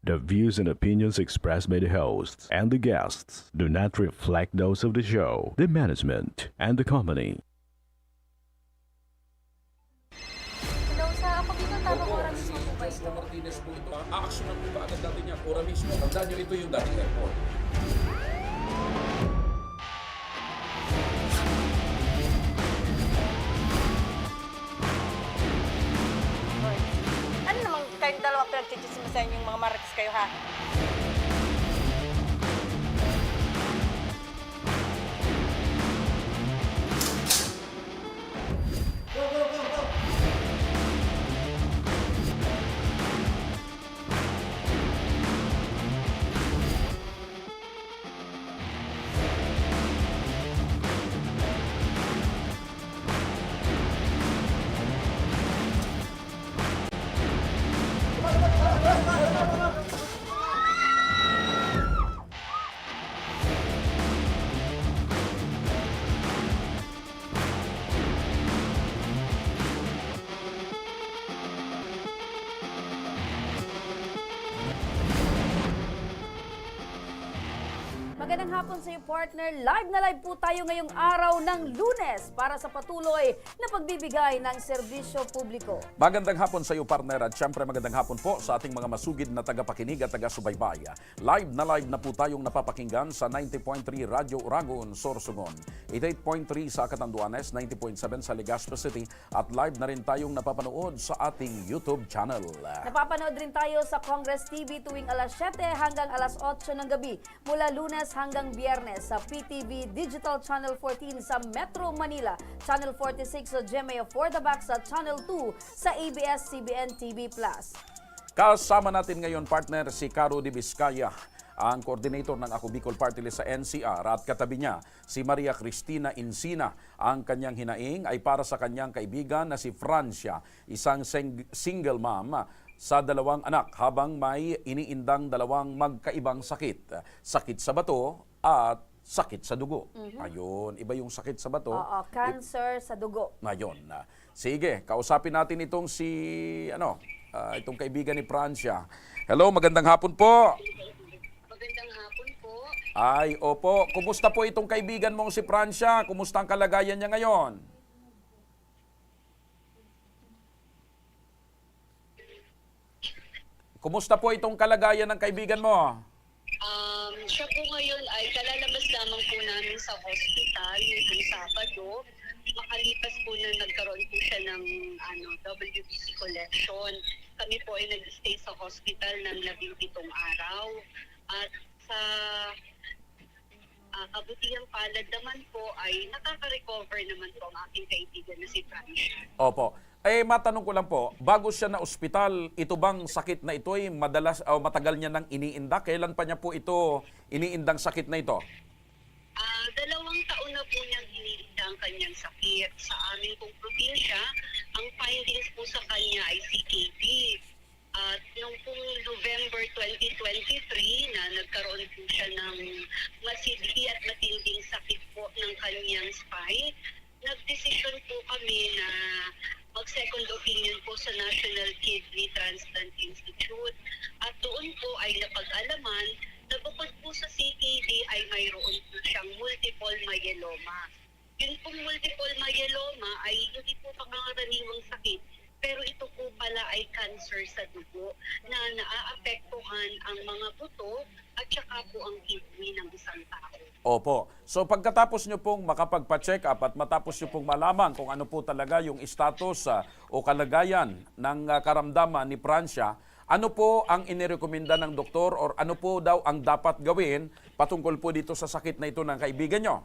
The views and opinions expressed by the hosts and the guests do not reflect those of the show, the management, and the company. Hello, sa ako dito, tama ko Opo, oras si mo po ba ito? Joshua Martinez po ito. Aaksyonan po ba agad natin niya? Ora mismo. Tandaan niyo, ito yung dating airport. Hoy. Ano namang kayong dalawa pinagchichismisan yung mga marites kayo, ha? Magandang hapon sa iyo, partner. Live na live po tayo ngayong araw ng Lunes para sa patuloy na pagbibigay ng serbisyo publiko. Magandang hapon sa iyo, partner, at syempre magandang hapon po sa ating mga masugid na tagapakinig at taga-subaybay. Live na po tayong napapakinggan sa 90.3 Radyo Uragon, Sorsogon, 88.3 sa Catanduanes, 90.7 sa Legazpi City, at live na rin tayong napapanood sa ating YouTube channel. Napapanood rin tayo sa Congress TV tuwing alas 7 hanggang alas 8 ng gabi mula Lunes hanggang Biyernes sa PTV Digital Channel 14 sa Metro Manila, Channel 46 sa GMA for the Back sa Channel 2 sa ABS-CBN TV+. Kasama natin ngayon, partner, si Caro de Vizcaya, ang coordinator ng Ako Bicol Party List sa NCR, at katabi niya si Maria Cristina Insina. Ang kanyang hinaing ay para sa kanyang kaibigan na si Francia, isang single mom sa dalawang anak habang may iniindang dalawang magkaibang sakit. Sakit sa bato at sakit sa dugo. Ayun, iba yung sakit sa bato. Oo, cancer sa dugo. Ngayon, sige, kausapin natin itong itong kaibigan ni Francia. Hello, magandang hapon po. Magandang hapon po. Ay, opo. Kumusta po itong kaibigan mong si Francia? Kumusta ang kalagayan niya ngayon? Kumusta po itong kalagayan ng kaibigan mo? Siya po ngayon ay kalalabas lamang po namin sa hospital nitong Sabado. Makalipas po na nagkaroon po siya ng WBC collection. Kami po ay nag-stay sa hospital ng 17 araw. At sa kabutihang palad naman po ay nakaka-recover naman po ang aking kaibigan na si Francia. Opo. Matanong ko lang po, bago siya na ospital, ito bang sakit na ito ay matagal niya nang iniinda? Kailan pa niya po ito iniindang sakit na ito? 2 taon na po niyang iniinda ang kanyang sakit. Sa aming pong probinsya, ang findings po sa kanya ay CKD. At noong pong November 2023 na nagkaroon po siya ng masidhi at matinding sakit po ng kanyang spine, nagdesisyon po kami na mag-second opinion po sa National Kidney Transplant Institute. At doon po ay napag-alaman na bukod po sa CKD ay mayroon po siyang multiple myeloma. Yun pong multiple myeloma ay hindi po pangkaraniwang sakit, pero ito po pala ay cancer sa dugo na naaapektuhan ang mga buto at saka po ang kidney ng isang tao. Opo. So pagkatapos nyo pong makapagpa-check up at matapos nyo pong malaman kung ano po talaga yung status o kalagayan ng karamdaman ni Francia, ano po ang inirekomenda ng doktor or ano po daw ang dapat gawin patungkol po dito sa sakit na ito ng kaibigan nyo?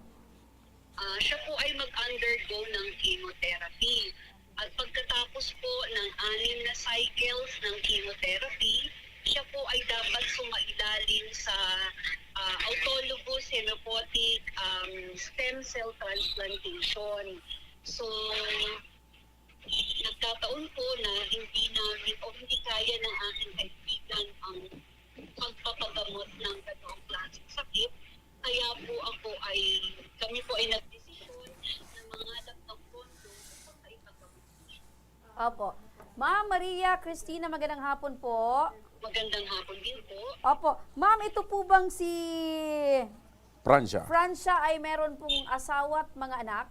Siya po ay mag-undergo ng chemotherapy. At pagkatapos po ng 6 na cycles ng chemotherapy, siya po ay dapat sumailalim sa autologous hematopoietic stem cell transplantation. So, nagkataon po na hindi namin o hindi kaya ng aking kaibigan ang pagpapagamot ng ganoong klaseng sakit. Kaya po kami po ay nagdesisyon na mga dagdag pondo sa ipagamot. Opo. Ma'am Maria Cristina, magandang hapon po. Magandang hapon din po. Opo. Ma'am, ito po bang si Francia. Francia ay meron pong asawa at mga anak?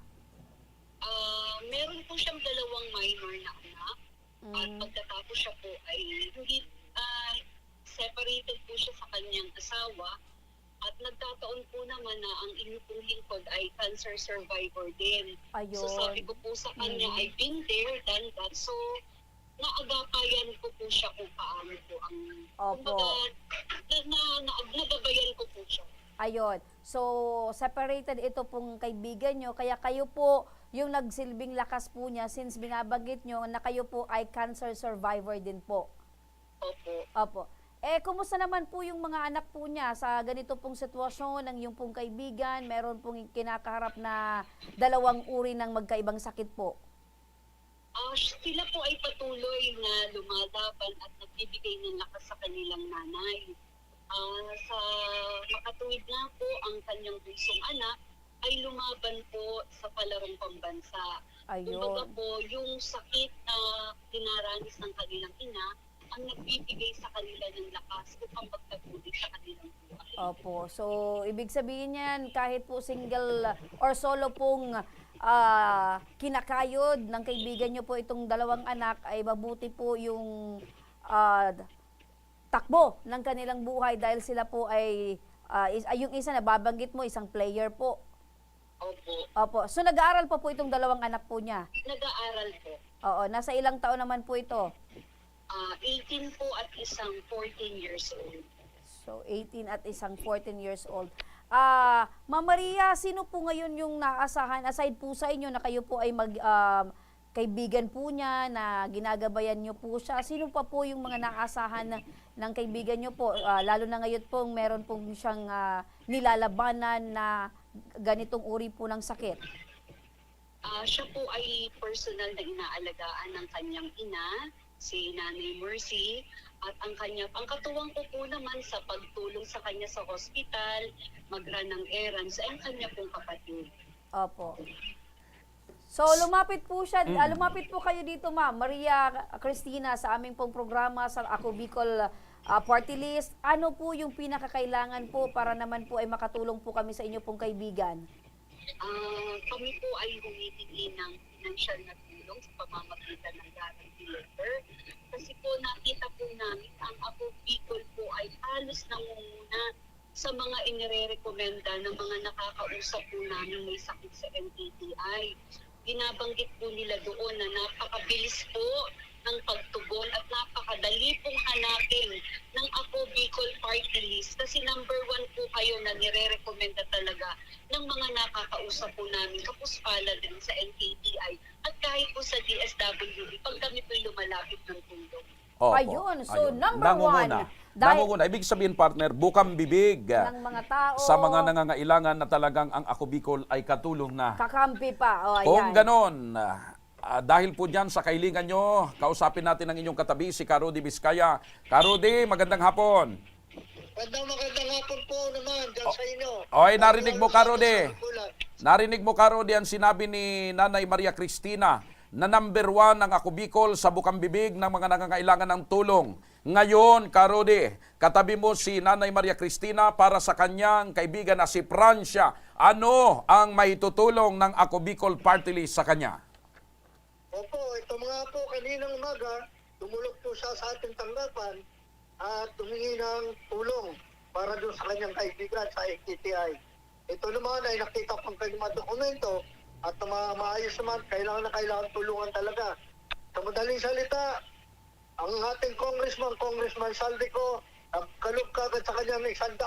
Meron po siyang dalawang minor na anak. At pagkatapos siya po ay hindi separated po siya sa kanyang asawa. At nagkataon po naman na ang inyong pong lingkod ay cancer survivor din. Ayun. So sabi ko po sa kanya, I've been there, done that. So naagapayan ko po siya kung paano po ang... Opo. Nagabayan ko po siya. Ayun. So, separated ito pong kaibigan nyo. Kaya kayo po yung nagsilbing lakas po niya since binabanggit nyo na kayo po ay cancer survivor din po. Opo. Opo. Kumusta naman po yung mga anak po niya sa ganito pong sitwasyon ng yung pong kaibigan? Meron pong kinakaharap na dalawang uri ng magkaibang sakit po. Sila po ay patuloy na lumalaban at nagbibigay ng lakas sa kanilang nanay. Sa makatuwid nga po, ang kanyang bunsong anak ay lumaban po sa palarong pambansa. Ayun. Kumbaga po, yung sakit na dinaranas ng kanilang ina, ang nagbibigay sa kanila ng lakas upang magtagulig sa kanilang buhay. Opo. So, ibig sabihin yan, kahit po single or solo pong kinakayod ng kaibigan nyo po itong dalawang anak, ay mabuti po yung takbo ng kanilang buhay dahil sila po ay, yung isa na babanggit mo, isang player po. Opo. Opo. So, nag-aaral pa po itong dalawang anak po niya? Nag-aaral po. Oo. Nasa ilang taon naman po ito? 18 po at isang 14 years old. So, 18 at isang 14 years old. Ma'am Maria, sino po ngayon yung naasahan, aside po sa inyo na kayo po ay kaibigan po niya, na ginagabayan niyo po siya, sino pa po yung mga naasahan ng kaibigan niyo po? Lalo na ngayon po, meron pong siyang nilalabanan na ganitong uri po ng sakit. Siya po ay personal na inaalagaan ng kanyang ina, si Nanay Mercy, at ang katuwang ko po naman sa pagtulong sa kanya sa hospital, mag-run ng errands, ay ang kanya pong kapatid. Opo. So, lumapit po siya, lumapit po kayo dito, Ma'am Maria Cristina, sa aming pong programa sa Ako Bicol Party List. Ano po yung pinakakailangan po para naman po ay makatulong po kami sa inyo pong kaibigan? Kami po ay humihingi ng financial na tulong sa pamamagitan ng guarantee letter. Kasi po nakita po namin ang Ako Bicol po ay halos nangunguna sa mga inirerekomenda ng mga nakakausap po namin may sakit sa NTTI. Binabanggit po nila doon na napakabilis po ng pagtugon at napakadali pong hanapin ng Ako Bicol Party List kasi number 1 po kayo na nire-recommenda talaga ng mga nakakausap po namin kapuspala din sa NTTI at kahit po sa DSWD pag kami po'y lumalapit ng tulong. Opo, Ayun. So, number Nangunguna. one, dahil- Nangunguna. Ibig sabihin, partner, bukang bibig Ng mga tao, sa mga nangangailangan na talagang ang Ako Bicol ay katulong na. kakampi pa. O, ayan. Kung ganon, dahil po dyan sa kailingan nyo, kausapin natin ang inyong katabi, si Karudi Vizcaya. Karudi, magandang hapon. Magandang hapon po naman dyan sa inyo. Oy, narinig mo, Karudi. Narinig mo, Karudi, ang sinabi ni Nanay Maria Cristina na number 1 ang Ako Bicol sa bukang bibig ng mga nangangailangan ng tulong. Ngayon, Karudi, katabi mo si Nanay Maria Cristina para sa kanyang kaibigan na si Francia. Ano ang maitutulong ng Ako Bicol Party List sa kanya? Opo, ito mga po kaninang umaga, tumulog po siya sa ating tanggapan at tumingi ng tulong para doon sa kanyang kaibigan sa NTTI. Ito naman ay nakita kong kanyang mga dokumento at maayos naman, kailangan tulungan talaga. Sa madaling salita, ang ating Congressman Saldico, nagkalog kagad sa kanyang 100,000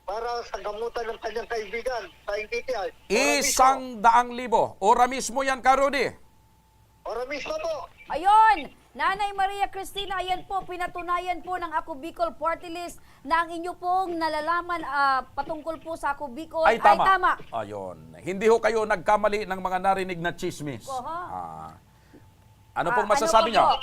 para sa gamutan ng kanyang kaibigan sa NTTI. 100,000. Ora mismo yan, Karudi. Ora mismo po. Ayun! Nanay Maria Cristina, ayan po, pinatunayan po ng Ako Bicol Party List na ang inyo pong nalalaman patungkol po sa Ako Bicol Ay tama. ay tama. Ayun. Hindi ho kayo nagkamali ng mga narinig na chismis. Oho. Ano pong Ano masasabi pa niyo? po?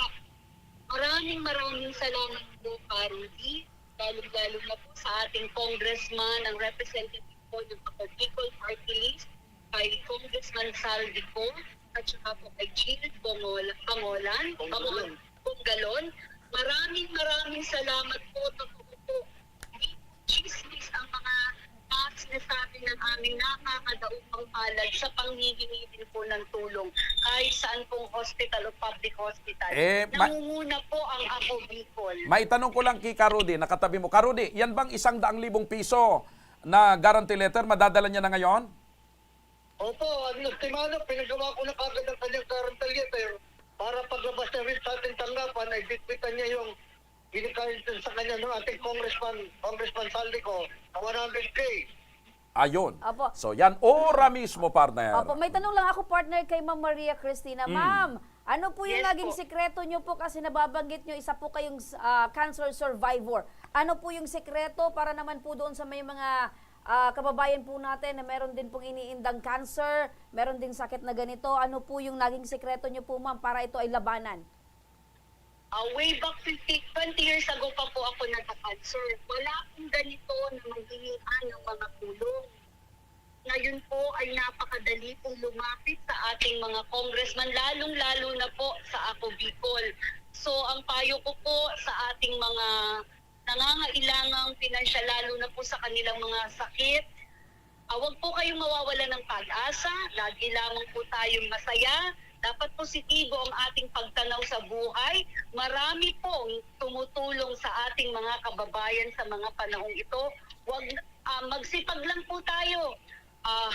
Maraming salamat po, Karudi. Lalo na po sa ating congressman, ang representative po ng Ako Bicol Party List, kay Congressman Saldico, at saka po kay Jill Bungalon. Maraming salamat po. Totoo po. Chismis ang mga sinasabi ng aming nakakadaupang palad sa panghihingi din po ng tulong kahit saan pong hospital o public hospital. Nangunguna po ang Ako Bicol. May tanong ko lang kay Karudi, nakatabi mo. Karudi, yan bang 100,000 piso na guarantee letter, madadala niya na ngayon? Opo, ang estimado, pinagawa ko na kagad ang kanyang guarantee letter para paglabas na rin sa ating tanggapan ay bitbitan niya yung ginikahit sa kanya ng ating Congressman Saldico na 100K. Ayun. Opo. So yan, ora mismo, partner. Opo, may tanong lang ako, partner, kay Ma'am Maria Cristina. Ma'am, ano po yung Yes naging po. sikreto nyo po kasi nababanggit nyo, isa po kayong cancer survivor. Ano po yung sikreto para naman po doon sa may mga kababayan po natin na meron din pong iniindang cancer, meron din sakit na ganito. Ano po yung naging sikreto nyo po, ma'am, para ito ay labanan? Way back 20 years ago pa po ako nagka-cancer. Wala akong ganito na manghihingan ng mga tulong. Ngayon po ay napakadali pong lumapit sa ating mga congressman, lalong-lalo na po sa Ako Bicol. So ang payo ko po sa ating mga nangangailangang pinansyal, lalo na po sa kanilang mga sakit, huwag po kayong mawawala ng pag-asa. Lagi lamang po tayong masaya. Dapat positibo ang ating pagtanaw sa buhay. Marami pong tumutulong sa ating mga kababayan sa mga panahong ito. Magsipag lang po tayo.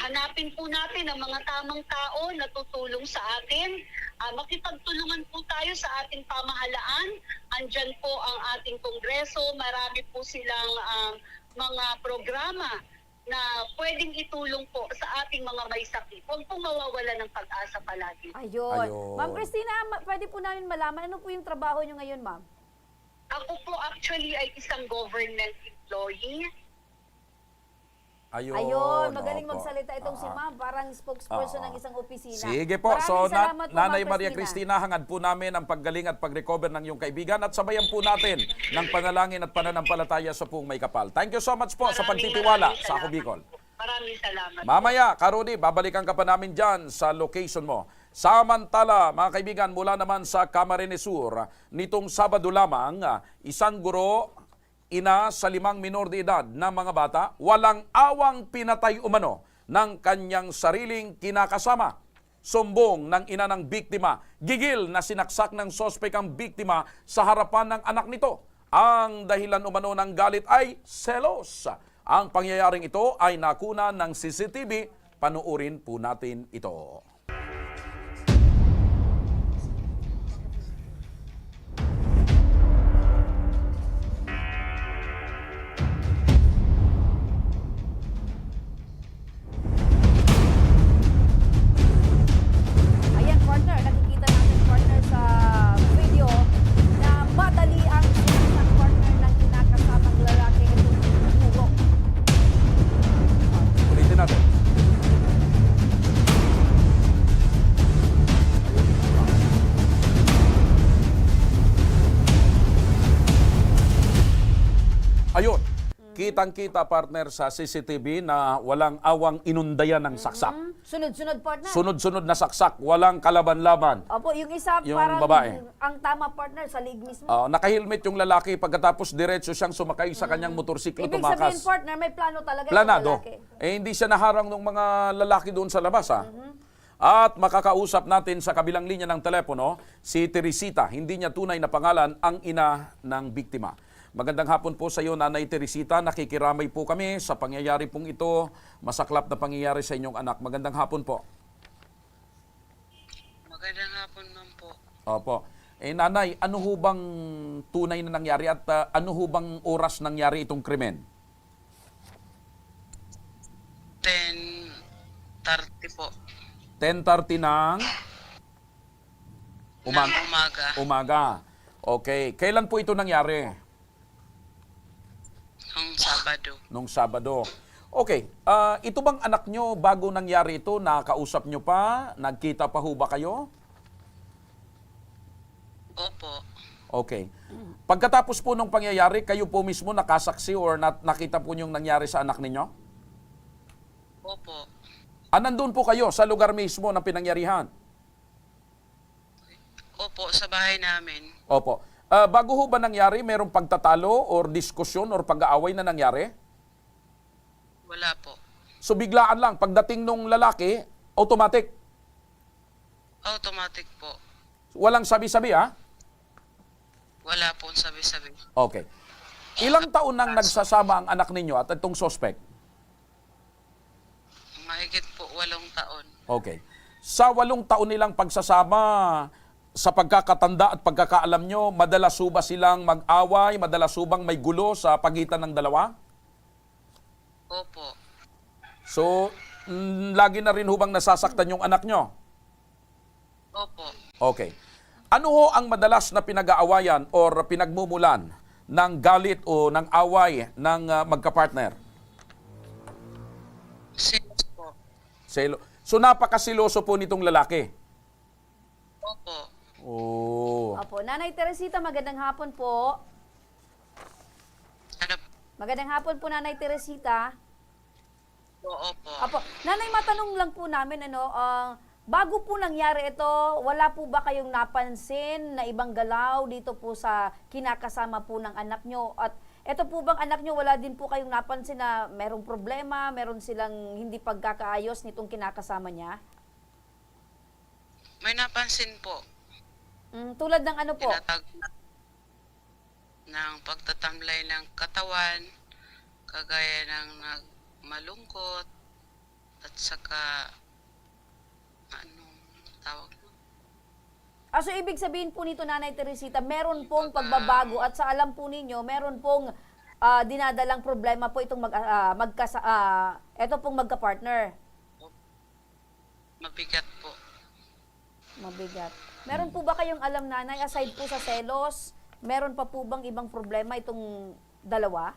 Hanapin po natin ang mga tamang tao na tutulong sa atin. Makipagtulungan po tayo sa ating pamahalaan. Andyan po ang ating kongreso. Marami po silang mga programa na pwedeng itulong po sa ating mga may sakit. Huwag pong mawawala ng pag-asa palagi. Ayun. Ayun. Ma'am Cristina, pwede po namin malaman, ano po yung trabaho nyo ngayon, ma'am? Ako po actually ay isang government employee. Ayun, magaling opo. magsalita itong si ma'am, parang spokesperson ng isang opisina. Sige po. Maraming So, salamat po, Nanay Ma'am Maria Cristina, hangad po namin ang paggaling at pag-recover ng iyong kaibigan at sabayan po natin ng panalangin at pananampalataya sa buong may kapal. Thank you so much po sa pagtitiwala Maraming sa Ako salamat Bicol. po. Maraming salamat. Mamaya, Karudi, babalikan ka pa namin dyan sa location mo. Samantala, mga kaibigan, mula naman sa Camarines Sur, nitong Sabado lamang, isang guro, ina sa 5 minor de edad na mga bata, walang awang pinatay umano ng kanyang sariling kinakasama. Sumbong ng ina ng biktima, gigil na sinaksak ng sospek ang biktima sa harapan ng anak nito. Ang dahilan umano ng galit ay selos. Ang pangyayaring ito ay nakuna ng CCTV. Panuurin po natin ito. Ayan, partner, nakikita natin, partner, sa video na madali ang sinasang partner ng kinakasamang lalaki itong guro. Ulitin natin. Ayun, kitang-kita, partner, sa CCTV na walang awang inundayan ng saksak. Sunod-sunod, partner. Sunod-sunod na saksak, walang kalaban-laban. Opo, yung isa Yung parang babae. ang tama, partner, sa lig mismo. Nakahilmet yung lalaki, pagkatapos diretso siyang sumakay sa kanyang motorsiklo, Ibig tumakas. sabihin, partner, may plano talaga Planado. itong lalaki. Hindi siya naharang ng mga lalaki doon sa labas. At makakausap natin sa kabilang linya ng telepono si Teresita. Hindi niya tunay na pangalan ang ina ng biktima. Magandang hapon po sa iyo, Nanay Teresita. Nakikiramay po kami sa pangyayari pong ito. Masaklap na pangyayari sa inyong anak. Magandang hapon po. Magandang hapon, ma'am po. Opo. Nanay, ano ho bang tunay na nangyari at ano ho bang oras nangyari itong krimen? 10:30 po. 10:30 ng Ng umaga. umaga. Okay. Kailan po ito nangyari? Nung Sabado. Nung Sabado. Okay. Ito bang anak nyo, bago nangyari ito, nakausap nyo pa? Nagkita pa ho ba kayo? Opo. Okay. Pagkatapos po nung pangyayari, kayo po mismo nakasaksi or nakita po yung nangyari sa anak ninyo? Opo. Nandun po kayo sa lugar mismo ng pinangyarihan? Opo, sa bahay namin. Opo. Bago ho ba nangyari, mayroong pagtatalo or diskusyon or pag-aaway na nangyari? Wala po. So biglaan lang, pagdating nung lalaki, automatic. Automatic po. Walang sabi-sabi, ha? Wala pong sabi-sabi. Okay. Ilang taon nang nagsasama ang anak ninyo at itong suspect? Mahigit po 8 taon. Okay. Sa 8 taon nilang pagsasama, sa pagkakatanda at pagkakaalam nyo, madalas ho ba silang mag-away, madalas ho bang may gulo sa pagitan ng dalawa? Opo. So, lagi na rin ho bang nasasaktan yung anak nyo? Opo. Okay. Ano ho ang madalas na pinag-aawayan or pinagmumulan ng galit o ng away ng magkapartner? Serious po. So, napakasiloso po nitong lalaki. Opo. Oh. Opo. Nanay Teresita, magandang hapon po. Ano Magandang hapon po, Nanay Teresita. po? Opo. Apo, nanay, matanong lang po namin, bago po nangyari ito, wala po ba kayong napansin na ibang galaw dito po sa kinakasama po ng anak nyo? At ito po bang anak nyo, wala din po kayong napansin na merong problema, meron silang hindi pagkakaayos nitong kinakasama niya? May napansin po. Tulad ng ano po? Tinatag ng pagtatamlay ng katawan, kagaya ng malungkot, at saka anong tawag mo? So ibig sabihin po nito, Nanay Teresita, meron pong pagbabago at sa alam po ninyo, meron pong dinadalang problema po itong ito pong magka-partner. Mabigat po. Mabigat. Meron po ba kayong alam, Nanay, aside po sa selos, meron pa po bang ibang problema itong dalawa?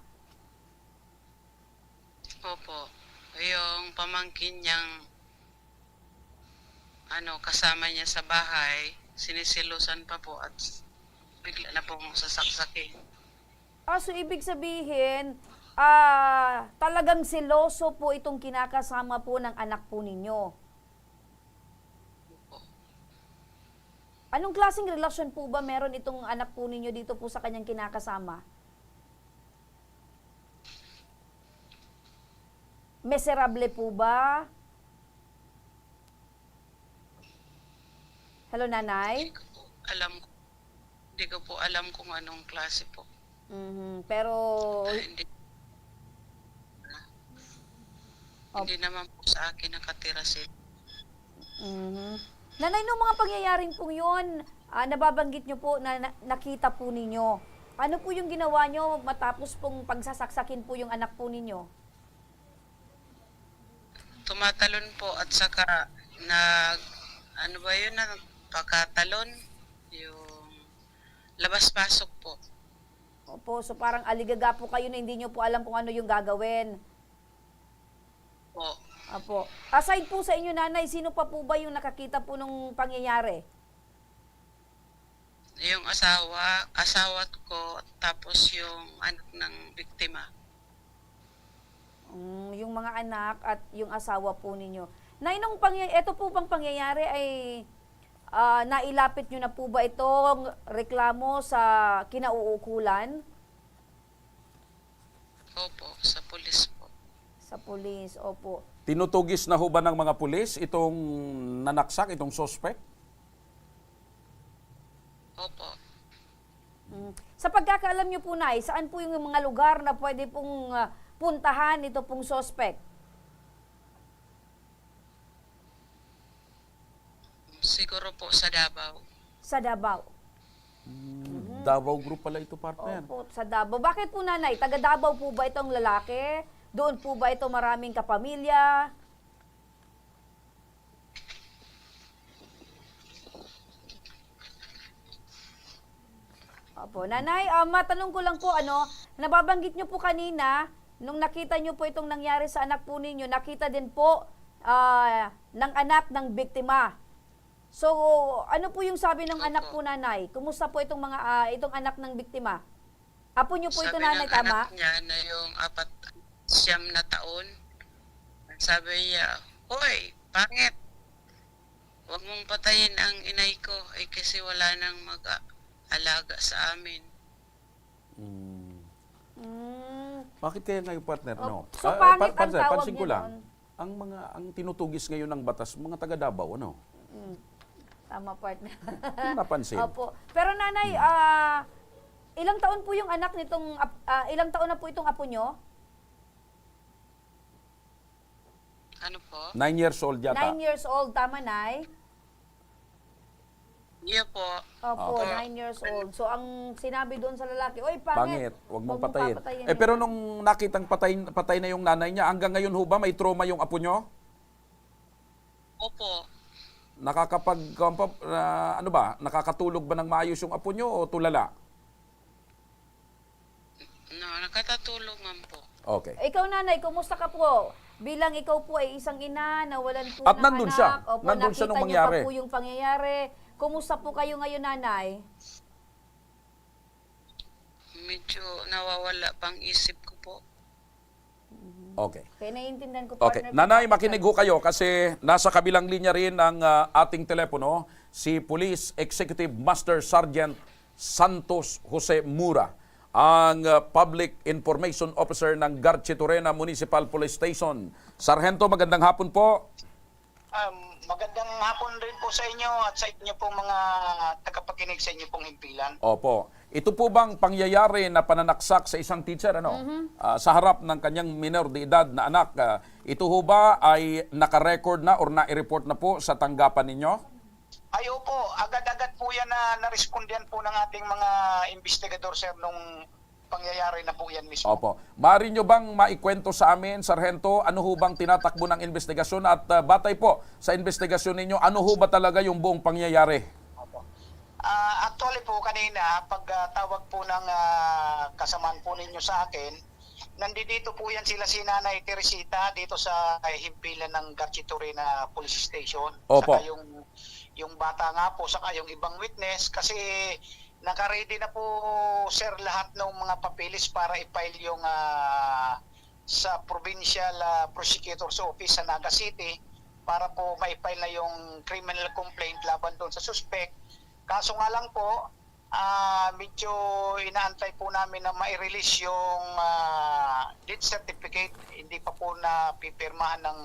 Opo. Yung pamangkin niyang kasama niya sa bahay, sinisilusan pa po at bigla na pong sasaksakin. So ibig sabihin, talagang seloso po itong kinakasama po ng anak po ninyo. Opo. Anong klaseng relasyon po ba meron itong anak po ninyo dito po sa kanyang kinakasama? Miserable po ba? Hello, Nanay? Hindi ko po alam kung anong klase po. Pero, Hindi. Hindi naman po sa akin nakatira sila. Nanay, nung mga pangyayaring po yun, nababanggit nyo po na nakita po ninyo. Ano po yung ginawa nyo matapos pong pagsasaksakin po yung anak po ninyo? Tumatalon po at saka nagpakatalon, yung labas-pasok po. Opo, so parang aligaga po kayo na hindi nyo po alam kung ano yung gagawin. Po. Opo. Aside po sa inyo, Nanay, sino pa po ba yung nakakita po nung pangyayari? Yung asawa ko, tapos yung anak ng biktima. Yung mga anak at yung asawa po ninyo. Nay, ito po bang pangyayari ay nailapit nyo na po ba itong reklamo sa kinauukulan? Opo, sa pulis po. Sa pulis, opo. Tinutugis na ho ba ng mga pulis itong nanaksak, itong suspect? Opo. Sa pagkakaalam nyo po, Nay, saan po yung mga lugar na pwede pong puntahan ito pong suspect? Siguro po sa Davao. Sa Davao. Davao Group pala ito, partner. Opo, sa Davao. Bakit po, Nanay? Taga Davao po ba itong lalaki? Doon po ba ito maraming kapamilya? Opo. Nanay, matanong ko lang po, nababanggit nyo po kanina, nung nakita nyo po itong nangyari sa anak po ninyo, nakita din po ng anak ng biktima. So, ano po yung sabi ng anak po, Nanay? Kumusta po itong itong anak ng biktima? Apo nyo po ito, Nanay, Sabi ng tama? anak niya na yung 9 na taon, sabi niya, "Hoy, pangit! Huwag mong patayin ang inay ko, kasi wala nang alaga sa amin. Bakit kaya ngayon, partner? No? So, pangit ang partner, tawag pansin ko niyo lang, doon. ang tinutugis ngayon ng batas, mga taga Davao, ano? Tama, partner. Yung napansin. Opo. Pero nanay, ilang taon po yung anak nitong, ilang taon na po itong apo nyo? Ano po? 9 years old yata. 9 years old, tama, nay? Yeah po. Opo, Okay. 9 years old. So, ang sinabi doon sa lalaki, oy, pangit. Pangit, huwag mong Huwag patayin. papatayin Pero yan." nung nakitang patay na yung nanay niya, hanggang ngayon ho ba may trauma yung apo nyo? Opo. Nakakatulog ba ng maayos yung apo nyo o tulala? No, nakatatulog man po. Okay. Ikaw, nanay, kumusta ka po? Bilang ikaw po ay isang ina, nawalan po At ng nandun anak. siya. Opo, Nandun siya nung nakita niyo mangyari. pa po yung pangyayari. Kumusta po kayo ngayon, nanay? Medyo nawawala pang isip ko po. Okay. Kaya naiintindihan ko, Okay. partner. Nanay, makinig ho kayo kasi nasa kabilang linya rin ng ating telepono si Police Executive Master Sergeant Santos Jose Mura, ang Public Information Officer ng Garchitorena Municipal Police Station. Sargento, magandang hapon po. Magandang hapon rin po sa inyo at sa inyo pong mga tagapakinig sa inyo pong himpilan. Opo. Ito po bang pangyayari na pananaksak sa isang teacher sa harap ng kanyang minor de edad na anak, ito ho ba ay naka-record na or na-report na po sa tanggapan ninyo? Ay opo, agad-agad po yan na narespondihan po ng ating mga investigador, sir, nung pangyayari na po yan mismo. Opo. Maaari nyo bang maikwento sa amin, Sargento, ano ho bang tinatakbo ng investigasyon at batay po sa investigasyon ninyo, ano ho ba talaga yung buong pangyayari? Actually po kanina, pag tawag po ng kasamaan po ninyo sa akin, nandito po yan sila si Nanay Teresita dito sa himpilan ng Garchitorena Police Station. Opo. Saka yung bata nga po, saka yung ibang witness kasi naka-ready na po, sir, lahat ng mga papeles para i-file yung sa Provincial Prosecutor's Office sa Naga City para po ma-file na yung criminal complaint laban doon sa suspect. Kaso nga lang po, medyo inaantay po namin na ma-release yung death certificate. Hindi pa po na pipirmahan ng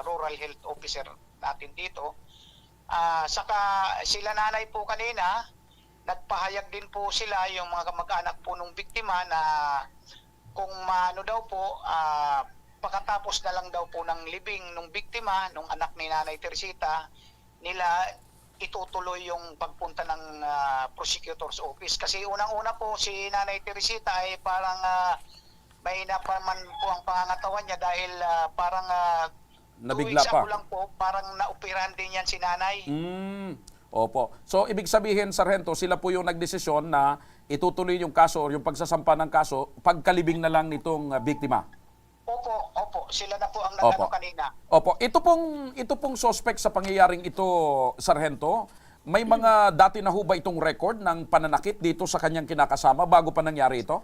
Rural Health Officer natin dito. Saka sila nanay po kanina, nagpahayag din po sila yung mga kamag-anak po nung biktima na kung maano daw po, pagkatapos na lang daw po ng libing nung biktima, nung anak ni Nanay Teresita, nila itutuloy yung pagpunta ng prosecutor's office. Kasi unang-una po si Nanay Teresita ay parang may napaman po ang pangangatawan niya dahil parang Nabigla pa. lang po, parang naoperahan din yan si Nanay. Opo. So, ibig sabihin, Sargento, sila po yung nagdesisyon na itutuloy yung kaso or yung pagsasampa ng kaso pagkalibing na lang nitong biktima. Opo. Sila na po ang nagano kanina. Opo. Ito pong suspect sa pangyayaring ito, Sargento, may mga dati na ho ba itong record ng pananakit dito sa kanyang kinakasama bago pa nangyari ito?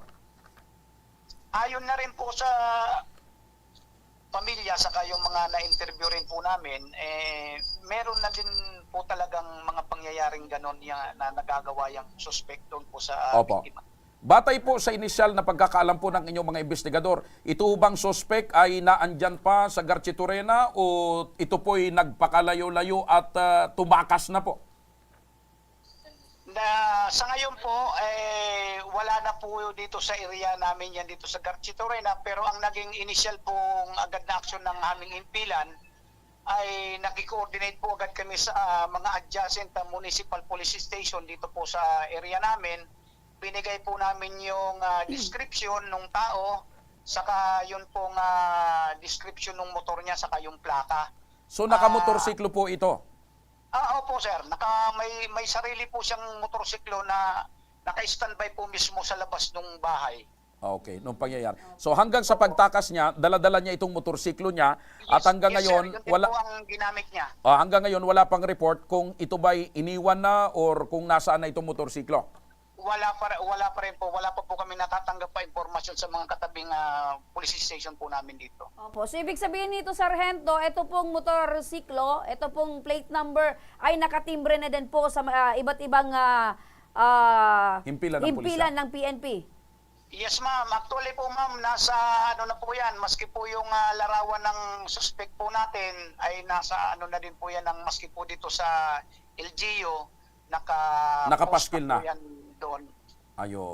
Ayon na rin po sa pamilya saka yung mga na-interview rin po namin, meron na din po talagang mga pangyayaring ganon na nagagawa yung suspect doon po sa Opo. biktima. Batay po sa inisyal na pagkakaalam po ng inyong mga investigador, ito bang suspect ay naandyan pa sa Garchitorena o ito po'y nagpakalayo-layo at tumakas na po? Sa ngayon po, wala na po dito sa area namin yan dito sa Garchitorena, pero ang naging initial pong agad na aksyon ng aming impilan ay nag-coordinate po agad kami sa mga adjacent municipal police station dito po sa area namin. Binigay po namin yung description ng tao, saka yun pong description ng motor niya, saka yung plaka. So nakamotorsiklo po ito? Opo sir, may sarili po siyang motorsiklo na naka-standby po mismo sa labas ng bahay. Okay, nung pangyayari. So hanggang sa pagtakas niya, dala-dala niya itong motorsiklo niya at hanggang Yes, ngayon sir, yun din wala po ang ginamit niya. hanggang ngayon wala pang report kung ito ba'y iniwan na or kung nasaan na itong motorsiklo. Wala pa rin po. Wala pa po kami natatanggap pa impormasyon sa mga katabing police station po namin dito. Opo. So, ibig sabihin nito, Sargento, ito pong motorsiklo, ito pong plate number ay nakatimbre na din po sa iba't ibang Himpilan ng PNP. Yes ma'am, actually po ma'am, nasa ano na po yan, maski po yung larawan ng suspect po natin ay nasa ano na din po yan, maski po dito sa LGU, Nakapaskil na. po yan doon. Ayun.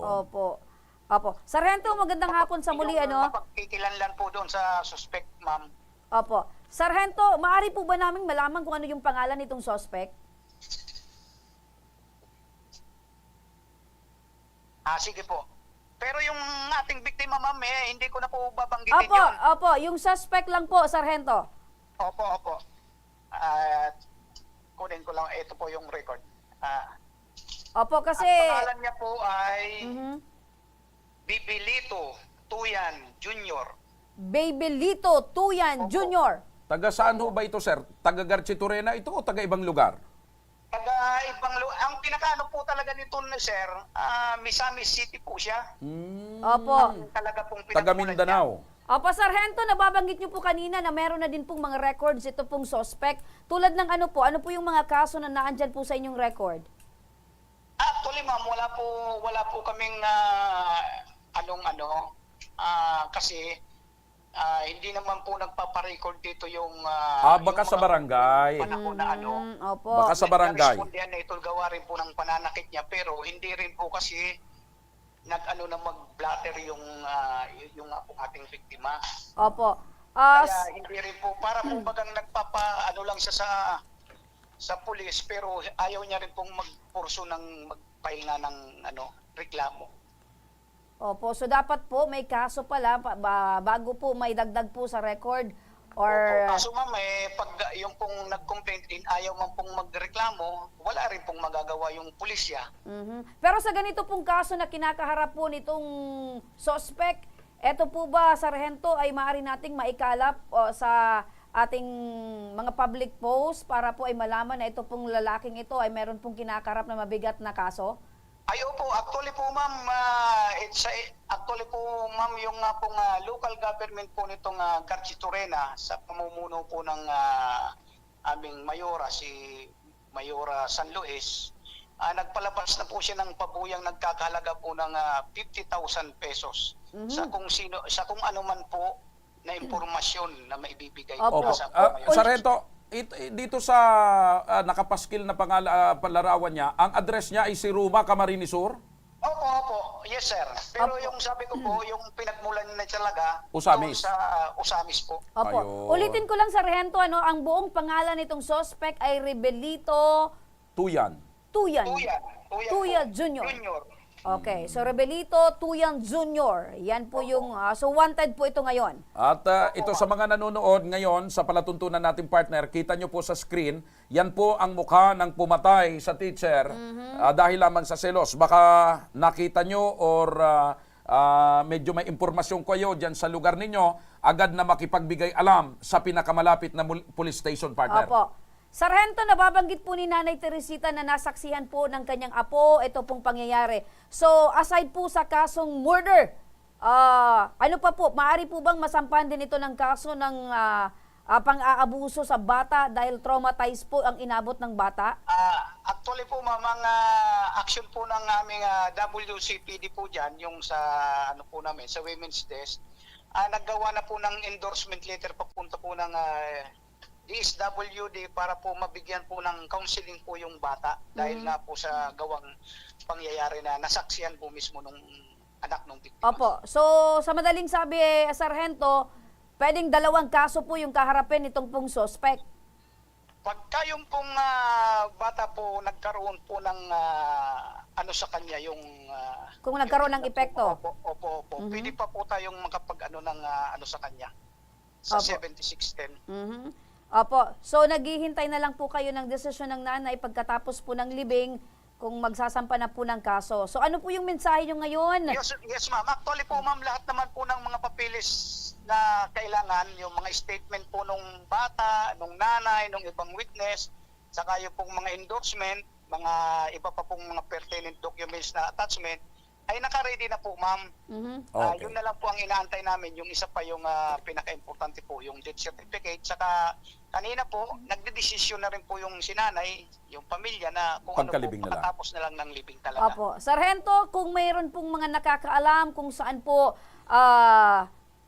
Opo. Sargento, magandang hapon sa muli, Yung ano? napagkikilanlan po doon sa suspect ma'am. Opo. Sargento, maaari po ba naming malaman kung ano yung pangalan nitong suspect? Sige po. Pero yung ating biktima ma'am, hindi ko na po babanggitin yun. Opo, yung suspect lang po, Sargento. Opo. Kunin ko lang, ito po yung record. Opo, kasi... Ang pangalan niya po ay Mhm. Bibilito Tuyan Jr. Babylito Tuyan Opo. Jr. Taga saan ho ba ito, sir? Taga Garchitorena ito o taga ibang lugar? Ang pinakaano po talaga nito sir, Misamis City po siya. Opo. Talaga pong Taga pinagmulan Mindanao. Opo, Sargento, nababanggit niyo po kanina na meron na din pong mga records ito pong suspect. Tulad ng ano po yung mga kaso na naandyan po sa inyong record? Actually ma'am, wala po kaming kasi hindi naman po nagpaparecord dito yung Baka yung sa mga barangay. panahon na Opo. Baka sa barangay. Narespondihan na ito, gawa rin po ng pananakit niya, pero hindi rin po kasi na mag-blatter yung ating biktima. Opo. Kaya hindi rin po, para po bagang lang siya sa pulis, pero ayaw niya rin pong magpurso ng magpahinga ng reklamo. Opo, so dapat po may kaso pala bago po may dagdag po sa record or... Kaso ma'am, pag yung pong nag-complaint din, ayaw man pong magreklamo, wala rin pong magagawa yung pulisya. Pero sa ganito pong kaso na kinakaharap po nitong suspect, eto po ba, Sargento, ay maaari nating maikalap sa ating mga public post para po ay malaman na ito pong lalaking ito ay meron pong kinakaharap na mabigat na kaso? Ay opo, actually po ma'am, yung pong local government po nitong Garchitorena sa pamumuno po ng aming mayora, si Mayora San Luis, nagpalabas na po siya ng pabuyang nagkakahalaga po ng 50,000 pesos sa kung ano man po na impormasyon na maibibigay Opo. po sa mayora. Sargento, dito sa nakapaskil na palarawan niya, ang address niya ay si Ruma, Camarines Sur? Opo. Yes, sir. Pero Opo. yung sabi ko po, yung pinagmulan na talaga Usamis. doon sa Usamis po. Opo. Ayun. Ulitin ko lang, Sargento, ang buong pangalan nitong suspect ay Rebelito Tuyan. Tuyan Tuyan Jr. Junior. Okay, so Rebelito Tuyan Jr. Yan po yung, so wanted po ito ngayon. At ito sa mga nanonood ngayon sa palatuntunan nating partner, kita nyo po sa screen, yan po ang mukha ng pumatay sa teacher dahil lamang sa selos. Baka nakita nyo or medyo may impormasyon kayo dyan sa lugar ninyo, agad na makipagbigay alam sa pinakamalapit na police station, partner. Opo. Sargento, nababanggit po ni Nanay Teresita na nasaksihan po ng kanyang apo ito pong pangyayari. So, aside po sa kasong murder, ano pa po, maaari po bang masampan din ito ng kaso ng pang-aabuso sa bata dahil traumatized po ang inabot ng bata? Actually po, ma'am, ang action po ng aming WCPD po dyan, yung sa po namin, sa Women's Desk, naggawa na po ng endorsement letter papunta po ng DSWD para po mabigyan po ng counseling po yung bata dahil nga po sa gawang pangyayari na nasaksihan po mismo nung anak ng biktima. Opo. So, sa madaling sabi, Sargento, pwedeng dalawang kaso po yung kaharapin nitong pong suspect. Pagka yung pong bata po nagkaroon po ng sa kanya yung... Kung nagkaroon ng epekto. Opo. Pwede pa po tayong makapag sa kanya sa 7610. Opo. So, naghihintay na lang po kayo ng desisyon ng nanay pagkatapos po ng libing kung magsasampa na po ng kaso. So, ano po yung mensahe nyo ngayon? Yes, ma'am. Actually po, ma'am, lahat naman po ng mga papilis na kailangan, yung mga statement po nung bata, nung nanay, nung ibang witness, saka yung pong mga endorsement, mga iba pa pong mga pertinent documents na attachment, ay naka-ready na po, ma'am. Okay. Yun na lang po ang inaantay namin. Yung isa pa yung pinaka-importante po, yung death certificate. Saka kanina po, nagdedesisyon na rin po yung sinanay, yung pamilya na kung ano po, Pagkalibing na lang. pakatapos na lang ng libing talaga. Opo. Sargento, kung mayroon pong mga nakakaalam kung saan po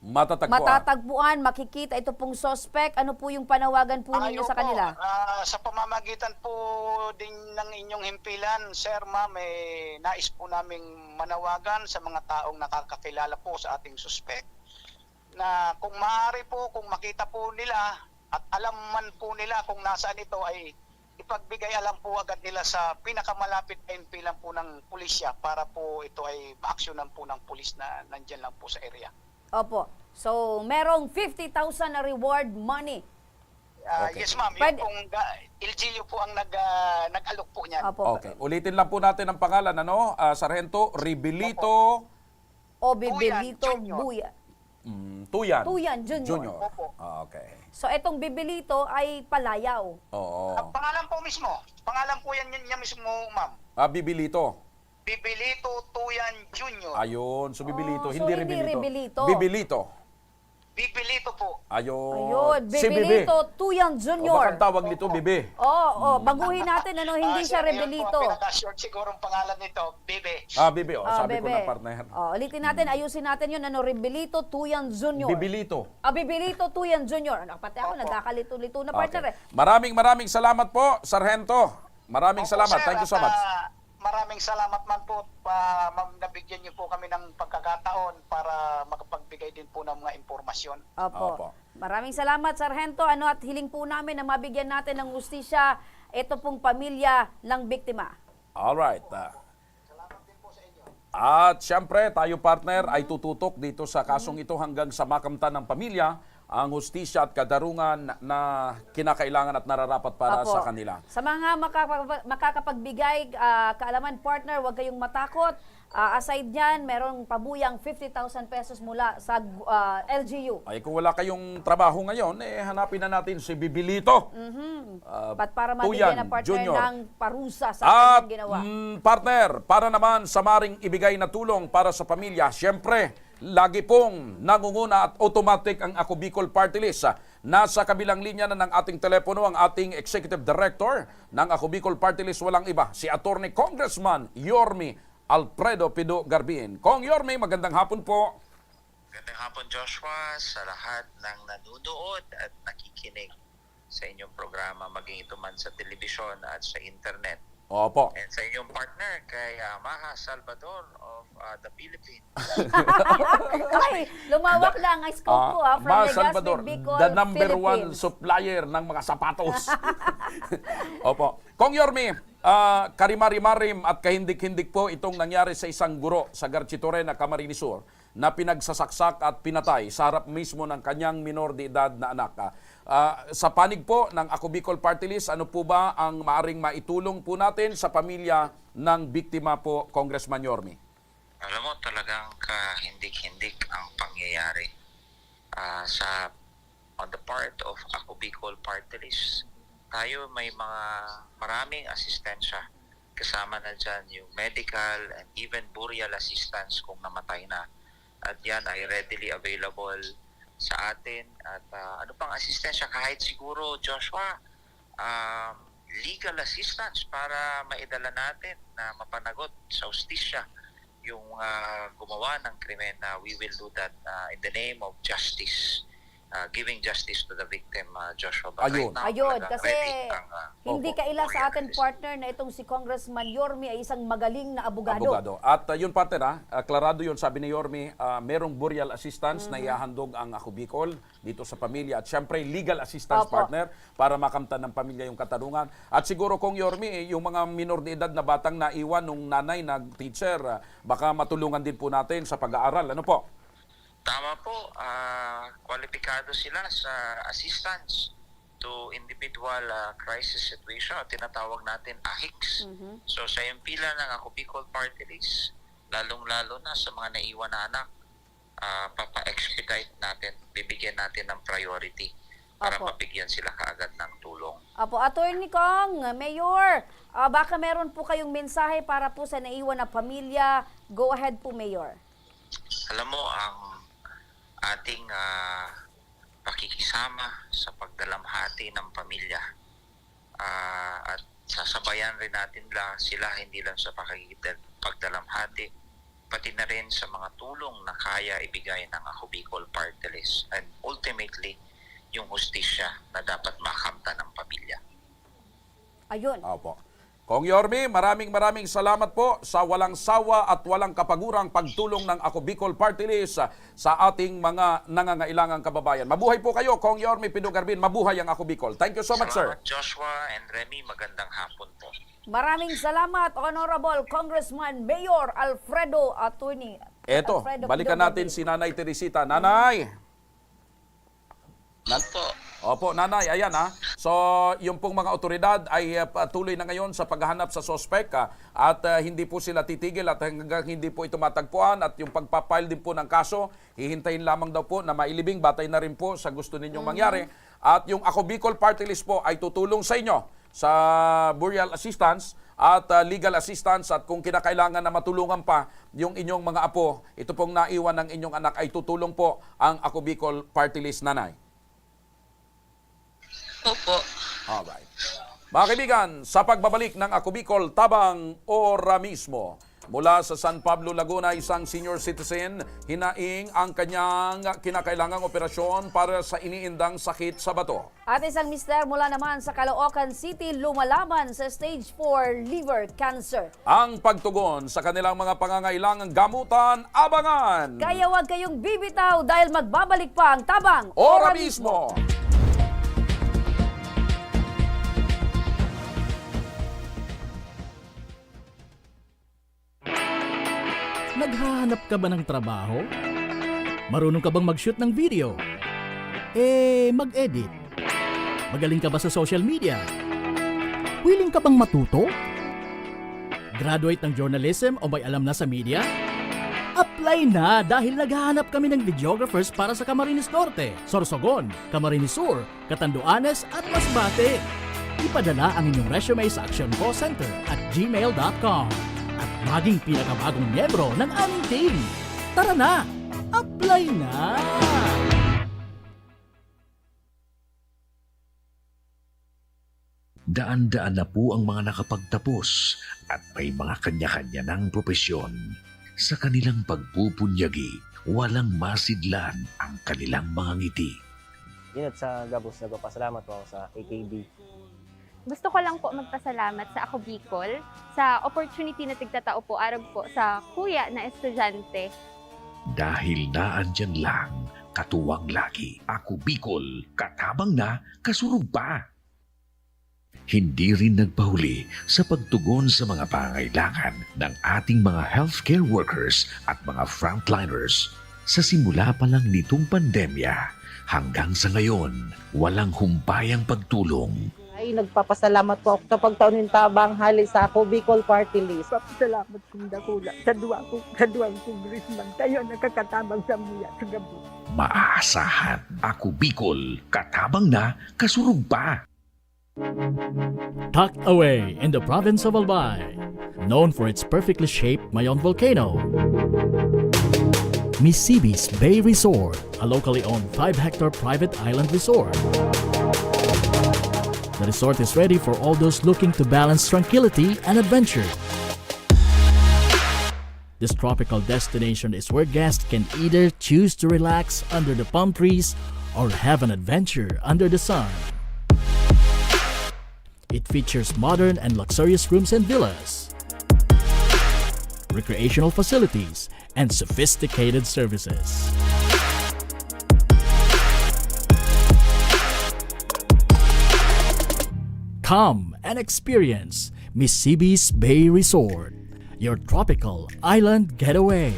Matatagpuan. matatagpuan, makikita ito pong suspect, ano po yung panawagan po ninyo sa kanila? Sa pamamagitan po din ng inyong himpilan, sir, ma'am, nais po naming manawagan sa mga taong nakakakilala po sa ating suspect na kung maaari po, kung makita po nila at alam man po nila kung nasaan ito, ay ipagbigay alam po agad nila sa pinakamalapit na himpilan po ng pulisya para po ito ay maaksyonan po ng pulis na nandyan lang po sa area. Opo. So, merong 50,000 na reward money. Okay. Yes, ma'am. Pwede- Yung pong LGU po ang nag-alok po niyan. Opo. Okay. Ulitin lang po natin ang pangalan, ano? Sargento Ribilito O Bibilito Junior. Buya. Tuyan. Tuyan Junior. Opo. Okay. So, itong Bibilito ay palayaw. Oo. Ang pangalan po mismo. Pangalan po yan niya mismo, ma'am. Bibilito. Bibilito Tuyan Junior. Ayun. So, Bibilito. Oh, so hindi hindi Ribilito. Ribilito. Bibilito. Bibilito po. Ayun. Ayun, Si Bibi. Bibilito Tuyan O Junior. baka ang tawag nito, Bibi. Baguhin natin, ano, hindi siya Sir, yun po Rebelito. ang pinaka-short siguro ang pangalan nito, Bibi. Bibi. Sabi ko Bebe. na partner. Ulitin natin, ayusin natin yun, ano, Rebelito Tuyan Junior. Bibilito. Bibilito Tuyan Junior. Ano, pati ako, nagkakalito-lito na partner Okay. Maraming salamat po, Sargento. Maraming Opo, salamat. sir, Thank you so at, much. Maraming salamat man po, ma'am, nabigyan niyo po kami ng pagkakataon para makapagbigay din po ng mga impormasyon. Opo. Opo. Maraming salamat, Sargento. Ano, at hiling po namin na mabigyan natin ng hustisya ito pong pamilya ng biktima. Alright. At syempre, tayo partner ay tututok dito sa kasong ito hanggang sa makamtan ng pamilya ang hustisya at kadarungan na kinakailangan at nararapat para Opo. sa kanila. Sa mga makakapagbigay kaalaman, partner, huwag kayong matakot. Aside dyan, merong pabuyang 50,000 pesos mula sa LGU. Ay kung wala kayong trabaho ngayon, hanapin na natin si Bibilito. Para Tuyan mabigyan ng partner Junior. ng parusa sa At kanyang ginawa. partner, para naman sa maring ibigay na tulong para sa pamilya, syempre, lagi pong nangunguna at automatic ang Ako Bicol Party List. Nasa kabilang linya na ng ating telepono ang ating Executive Director ng Ako Bicol Party List, walang iba, si Attorney Congressman Yorme Alfredo Pido Garbin. Kong Yorme, magandang hapon po. Magandang hapon, Joshua, sa lahat ng nanunood at nakikinig sa inyong programa, maging ito man sa telebisyon at sa internet. Opo. And sa inyong partner, kay Maha Salvador of the Philippines. Ay, lumawak lang ang scope ko from Mas Legazpi, Salvador, Bicol, the number one Philippines. supplier ng mga sapatos. Opo. Kong Yorme, karimari-marim at kahindik-hindik po itong nangyari sa isang guro sa Garchitorena, Camarines Sur na pinagsasaksak at pinatay sa harap mismo ng kanyang minor de edad na anak. Sa panig po ng Ako Bicol Party List, ano po ba ang maaring maitulong po natin sa pamilya ng biktima po, Congressman Yorme? Alam mo, talagang kahindik-hindik ang pangyayari. On the part of Ako Bicol Party List, tayo may maraming asistensya. Kasama na dyan yung medical and even burial assistance kung namatay na. At yan ay readily available sa atin. At ano pang asistensya, kahit siguro, Joshua, legal assistance para maidala natin na mapanagot sa hustisya yung gumawa ng krimen. We will do that in the name of justice. Giving justice to the victim, Joshua. But Ayun. Ayun, talagang kasi ready ang, hindi Opo. kaila sa atin partner na itong si Congressman Yorme ay isang magaling na abogado. At yun partner, klarado yun, sabi ni Yorme, merong burial assistance na ihahandog ang Ako Bicol dito sa pamilya at syempre legal assistance Opo. partner para makamtan ng pamilya yung katarungan. At siguro kung Yorme, yung mga minor de edad na batang naiwan nung nanay na teacher, baka matulungan din po natin sa pag-aaral. Ano po? Tama po, kwalipikado sila sa assistance to individual crisis situation, tinatawag natin AHICS. So sa impila ng Ako Bicol Party List, lalong-lalo na sa mga naiwan na anak, papa-expedite natin, bibigyan natin ng priority para Apo. mabigyan sila kaagad ng tulong. Apo, Attorney Kong, Mayor, baka meron po kayong mensahe para po sa naiwan na pamilya. Go ahead po, Mayor. Alam mo, ang ating pakikisama sa pagdalamhati ng pamilya at sasabayan rin natin sila hindi lang sa pagdalamhati, pati na rin sa mga tulong na kaya ibigay ng Ako Bicol Party List, and ultimately yung hustisya na dapat makamta ng pamilya. Ayun. Opo. Kong Yorme, maraming salamat po sa walang sawa at walang kapagurang pagtulong ng Ako Bicol Party List sa ating mga nangangailangang kababayan. Mabuhay po kayo, Kong Yorme Pidugarbin. Mabuhay ang Ako Bicol. Thank you so much, sir. Salamat, Joshua and Remy. Magandang hapon po. Maraming salamat, Honorable Congressman Mayor Alfredo Attorney. Eto, Alfredo balikan Pidugarbin. natin si Nanay Teresita. Nanay! Opo. Opo, Nanay, ayan ha. So, yung pong mga otoridad ay patuloy na ngayon sa paghahanap sa sospek at hindi po sila titigil at hanggang hindi po ito matagpuan at yung pagpapile din po ng kaso, hihintayin lamang daw po na mailibing, batay na rin po sa gusto ninyong mangyari. At yung Ako Bicol Party List po ay tutulong sa inyo sa burial assistance at legal assistance, at kung kinakailangan na matulungan pa yung inyong mga apo, ito pong naiwan ng inyong anak, ay tutulong po ang Ako Bicol Party List, Nanay. Opo. Alright. Mga kaibigan, sa pagbabalik ng Ako Bicol tabang ora mismo, mula sa San Pablo, Laguna, isang senior citizen hinaing ang kanyang kinakailangang operasyon para sa iniindang sakit sa bato. At isang mister mula naman sa Caloocan City lumalaban sa stage 4 liver cancer. Ang pagtugon sa kanilang mga pangangailangang gamutan, abangan! Kaya huwag kayong bibitaw dahil magbabalik pa ang tabang Ora mismo! Naghahanap ka ba ng trabaho? Marunong ka bang mag-shoot ng video? Mag-edit? Magaling ka ba sa social media? Willing ka bang matuto? Graduate ng journalism o may alam na sa media? Apply na dahil naghahanap kami ng videographers para sa Camarines Norte, Sorsogon, Camarines Sur, Catanduanes at Masbate. Ipadala ang inyong resume sa actioncallcenter@gmail.com at maging pinakabagong miyembro ng aming team. Tara na! Apply na! Daan-daan na po ang mga nakapagtapos at may mga kanya-kanya ng propesyon. Sa kanilang pagpupunyagi, walang masidlan ang kanilang mga ngiti. Yun at sa Gabos, nagpapasalamat po ako sa AKB. Gusto ko lang po magpasalamat sa Ako Bicol sa opportunity na tigtatao po arag po sa kuya na estudyante. Dahil naandyan lang, katuwang lagi, Ako Bicol, katabang na, kasurug pa. Hindi rin nagpahuli sa pagtugon sa mga pangailangan ng ating mga healthcare workers at mga frontliners. Sa simula pa lang nitong pandemya, hanggang sa ngayon, walang humpayang pagtulong. Ay, nagpapasalamat po ako sa pagtaon ng tabang hali sa Ako Bicol Party List. Papasalamat kong dakula sa duwang congressman. Kayo nakakatabang sa muya sa gabi. Maaasahan, Ako Bicol, katabang na, kasurug pa. Tucked away in the province of Albay, known for its perfectly shaped Mayon volcano, Misibis Bay Resort, a locally owned 5-hectare private island resort. The resort is ready for all those looking to balance tranquility and adventure. This tropical destination is where guests can either choose to relax under the palm trees or have an adventure under the sun. It features modern and luxurious rooms and villas, recreational facilities, and sophisticated services. Come and experience Misibis Bay Resort, your tropical island getaway.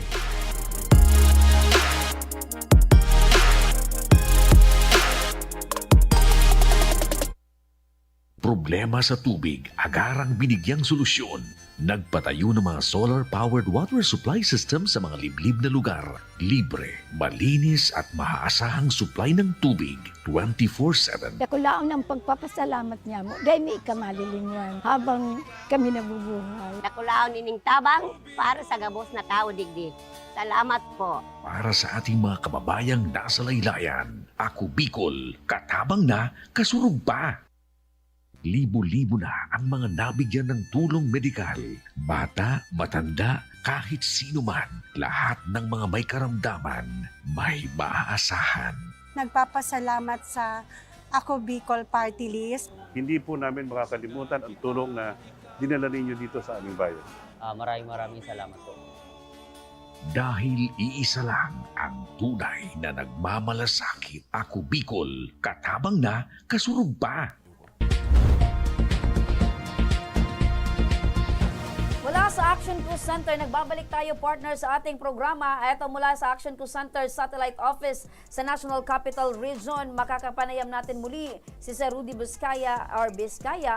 Problema sa tubig, agarang binigyang solusyon. Nagpatayo ng mga solar-powered water supply system sa mga liblib na lugar. Libre, malinis at maaasahang supply ng tubig 24/7. Ako lang ng pagpapasalamat niya mo. Dahil may kamalilingwan habang kami nabubuhay. Nakulaon nining tabang para sa gabos na tao digdi. Salamat po. Para sa ating mga kababayang nasa laylayan, Ako Bicol, katabang na, kasurug pa. Libo-libo na ang mga nabigyan ng tulong medikal. Bata, matanda, kahit sino man, lahat ng mga may karamdaman, may maaasahan. Nagpapasalamat sa Ako Bicol Party List. Hindi po namin makakalimutan ang tulong na dinala ninyo dito sa aming bayan. Maraming salamat po. Dahil iisa lang ang tunay na nagmamalasakit. Ako Bicol, katabang na, kasurug pa. Mula sa Action Crew Center, nagbabalik tayo partner sa ating programa. Ito mula sa Action Crew Center Satellite Office sa National Capital Region. Makakapanayam natin muli si Sir Rudy Vizcaya,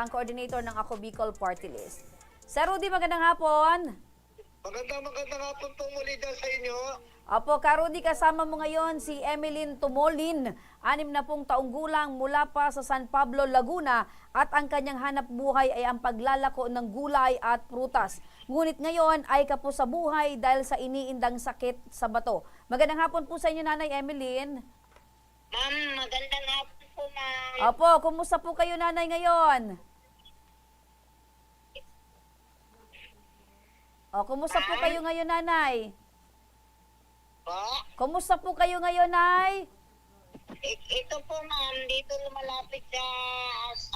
ang coordinator ng Ako Bicol Party List. Sir Rudy, magandang hapon. Magandang hapon po muli dyan sa inyo. Apo, Rudy, kasama mo ngayon si Emeline Tumolin, 60 taong gulang mula pa sa San Pablo, Laguna, at ang kanyang hanap buhay ay ang paglalako ng gulay at prutas. Ngunit ngayon ay kapos sa buhay dahil sa iniindang sakit sa bato. Magandang hapon po sa inyo, Nanay Emeline. Ma'am, magandang hapon po, ma'am. Apo, kumusta po kayo, Nanay, ngayon? Kumusta po kayo ngayon, Nanay? Kumusta po kayo ngayon, Nay? Ito po, ma'am, dito lumalapit sa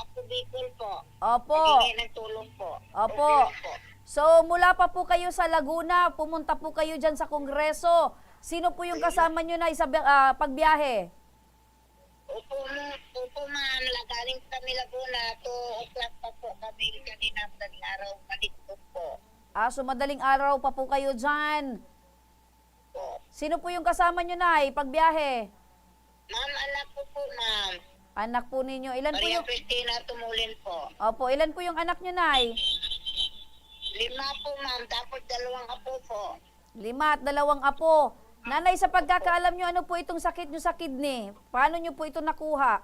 Ako Bicol po. Opo. Nagingi ng tulong po. Opo. So, mula pa po kayo sa Laguna, pumunta po kayo dyan sa Kongreso. Sino po yung kasama nyo na sa pagbiyahe? Opo, ma'am. Galing kami Laguna. 2 o'clock pa po kami kanina madaling araw. Malikot po. So madaling araw pa po kayo dyan. Sino po yung kasama nyo, Nay, pagbiyahe? Ma'am, anak ko po, ma'am. Anak po ninyo. Ilan po Maria yung... Cristina Tumulin po. Opo, ilan po yung anak nyo, Nay? 5 po, ma'am. Tapos 2 apo po. 5 at 2 apo. Nanay, sa pagkakaalam nyo, ano po itong sakit nyo sa kidney? Paano nyo po ito nakuha?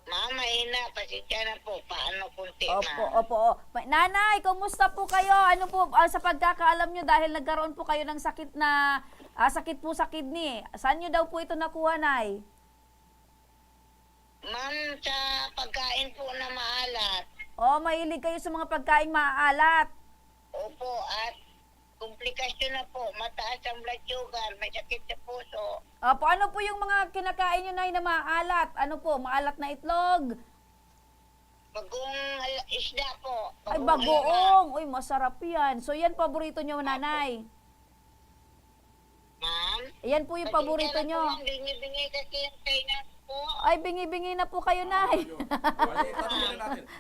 Ma'am, mahina. Pasensya na po. Paano kunti, ma'am? Opo. Nanay, kumusta po kayo? Ano po sa pagkakaalam nyo dahil nagkaroon po kayo ng sakit na sakit po sa kidney? Saan nyo daw po ito nakuha, Nay? Ma'am, sa pagkain po na maalat. Mahilig kayo sa mga pagkain maaalat. Opo, at komplikasyon na po. Mataas ang blood sugar, may sakit sa puso. Ano po yung mga kinakain nyo, Nay, na maalat? Ano po, maalat na itlog? Bagong isda po. Ay, bagoong. Uy, masarap yan. So, yan paborito nyo, Nanay? Ma'am? Yan po yung paborito nyo. Bingi-bingi kasi yung kainan po. Ay, bingi-bingi na po kayo, Nay.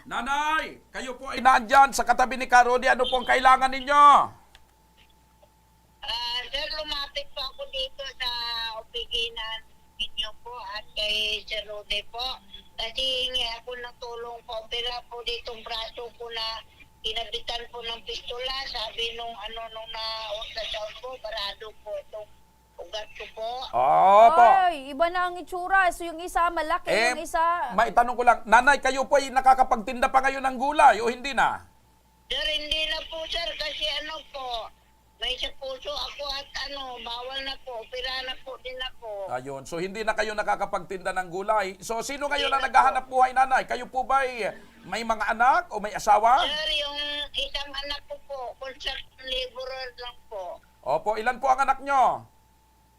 Nanay, kayo po ay nandyan sa katabi ni Karudi. Ano pong kailangan ninyo? Sir, lumapit po ako dito sa opiginan ninyo po at kay Sir Rudy po. Kasi hingi ako ng tulong po. Opera po ditong braso ko na kinabitan po ng pistola. Sabi nung na-ultrasound po, barado po itong ugat ko po. Opo. Ay, iba na ang itsura. So, yung isa malaki, yung isa... Maitanong ko lang, Nanay, kayo po ay nakakapagtinda pa ngayon ng gulay o hindi na? Sir, hindi na po, sir. Kasi may sa puso ako at bawal na po. Opera na po din ako. Ayun, so hindi na kayo nakakapagtinda ng gulay. So sino kayo na naghahanap buhay, Nanay? Kayo po ba may mga anak o may asawa? Sir, yung isang anak ko po, construction laborer lang po. Opo, ilan po ang anak nyo?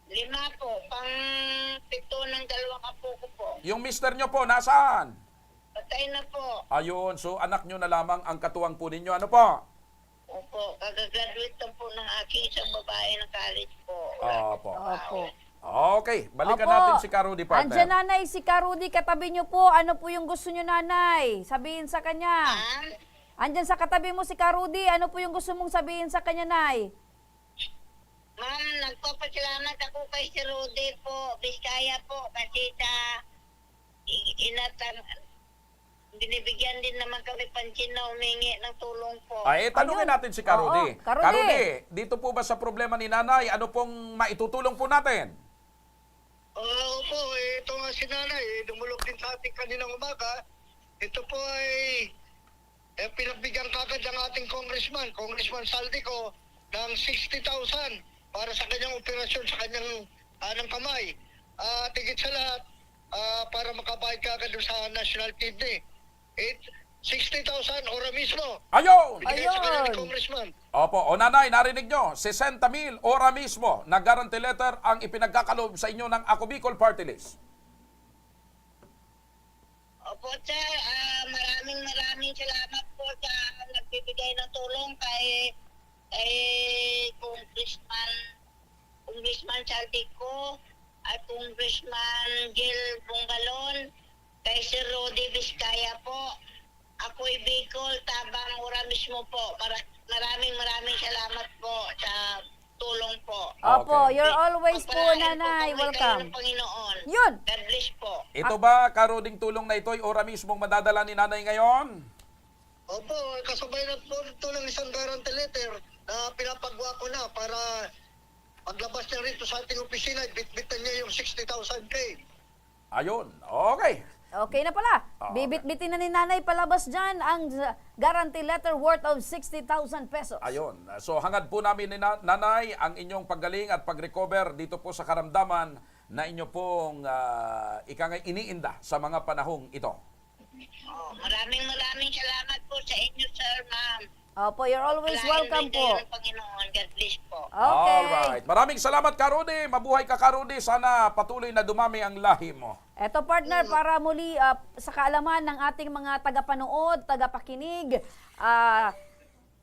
5 po, pang-7 ng 2 apo ko po. Yung mister nyo po, nasaan? Patay na po. Ayun, so anak nyo na lamang ang katuwang po ninyo. Ano po? Opo, kagagraduate lang po ng aking isang babae ng college po. Opo. Okay, balikan Opo. natin si Karudi, partner. Andiyan, Nanay, si Karudi, katabi nyo po. Ano po yung gusto nyo, Nanay? Sabihin sa kanya. Andiyan sa katabi mo si Karudi. Ano po yung gusto mong sabihin sa kanya, Nay? Ma'am, nagpapasalamat ako kay Sir Rudy po, Vizcaya po, kasi sa binibigyan din naman kami pansin na humingi ng tulong po. Ay, tanungin natin si Karudi. Oo, Karudi. Dito po ba sa problema ni nanay, ano pong maitutulong po natin? Opo, ito nga si nanay, dumulog din sa ating kaninang umaga. Ito po ay pinagbigyan kagad ng ating Congressman Saldico ng 60,000 para sa kanyang operasyon sa kanyang anang kamay. Tigit sa lahat, para makabayad kagad doon sa National Kidney. 60,000 ora mismo. Ayun! Binigay sa kanya ni Congressman. Opo, o nanay, narinig nyo, 60,000 ora mismo na guarantee letter ang ipinagkakaloob sa inyo ng Ako Bicol Party List. Opo, sir. Maraming salamat po sa nagbibigay ng tulong kay Congressman Saldico at Congressman Gil Bungalon, kay Sir Rudy Vizcaya po. Ako'y Bicol, Tabang Ora mismo po. Maraming salamat po sa tulong po. Opo, you're always po, nanay. Welcome. Panginoon. Yun. God bless po. Ito ba, karuding tulong na ito'y ora mismong madadala ni nanay ngayon? Opo, kasabay na po ito ng isang guarantee letter na pinapagawa ko na para paglabas niya rito sa ating opisina, bitbitan niya yung 60,000 Ayun, okay. Okay na pala. Bibit-bitin na ni nanay palabas dyan ang guarantee letter worth of 60,000 pesos. Ayun. So hangad po namin ni nanay ang inyong paggaling at pag-recover dito po sa karamdaman na inyo pong iniinda sa mga panahong ito. Maraming salamat po sa inyo, sir, ma'am. Opo, you're always welcome po. Panginoon, God bless po. Okay. Alright. Maraming salamat, Karudi. Mabuhay ka, Karudi. Sana patuloy na dumami ang lahi mo. Eto, partner, para muli sa kaalaman ng ating mga tagapanood, tagapakinig,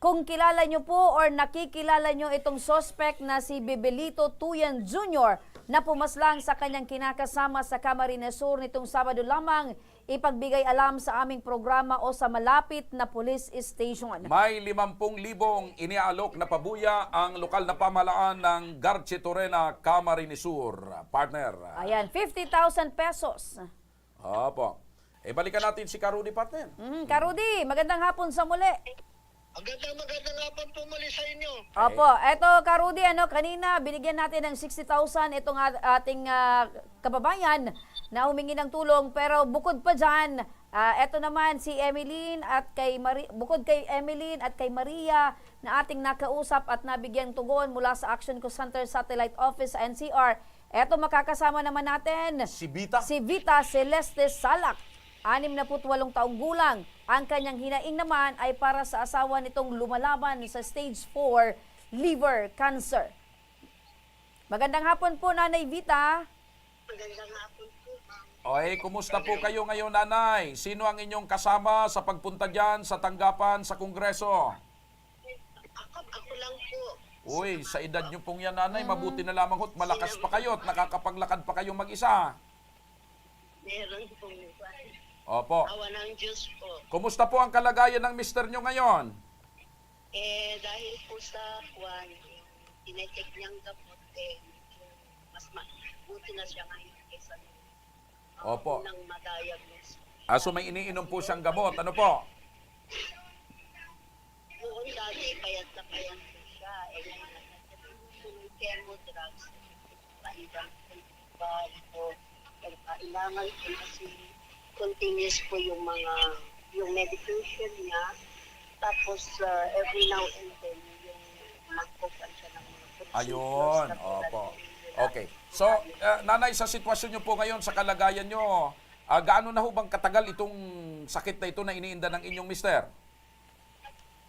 kung kilala nyo po or nakikilala nyo itong suspect na si Bebelito Tuyan Jr. na pumaslang sa kanyang kinakasama sa Camarines Sur nitong Sabado lamang, ipagbigay alam sa aming programa o sa malapit na police station. May 50,000 iniaalok na pabuya ang lokal na pamahalaan ng Garche Torena, Camarines Sur. Partner. Ayan, 50,000 pesos. Opo. Balikan natin si Karudi, partner. Karudi, magandang hapon sa muli. Magandang hapon po muli sa inyo. Opo, eto Karudi, kanina binigyan natin ng 60,000 itong ating kababayan na humingi ng tulong, pero bukod pa dyan, eto naman si Emeline at bukod kay Emeline at kay Maria na ating nakausap at nabigyang tugon mula sa Action Center Satellite Office sa NCR. Eto makakasama naman natin si Vita Celeste Salak. 68 taong gulang. Ang kanyang hinaing naman ay para sa asawa nitong lumalaban sa stage 4 liver cancer. Magandang hapon po, Nanay Vita. Magandang hapon po, ma'am. Okay, kumusta po kayo ngayon, nanay? Sino ang inyong kasama sa pagpunta dyan sa tanggapan sa Kongreso? Ako lang po. Uy, sa edad nyo pong yan, nanay, mabuti na lamang ho't malakas pa kayo at nakakapaglakad pa kayo mag-isa. Meron pong Opo. awa ng Diyos po. Kumusta po ang kalagayan ng mister nyo ngayon? Dahil po sa tinecheck niyang gamot, mas buti na siya ngayon kaysa Opo. nang ma-diagnose. So may iniinom po siyang gamot. Ano po? Noon dati, payat na payat po siya. Yung chemo drugs, paibang po. Kailangan po kasi continuous po yung medication niya. Tapos every now and then, yung magpupan siya ng mga procedures. Ayun. Opo. Okay. So, nanay, sa sitwasyon nyo po ngayon, sa kalagayan nyo, gaano na ho bang katagal itong sakit na ito na iniinda ng inyong mister?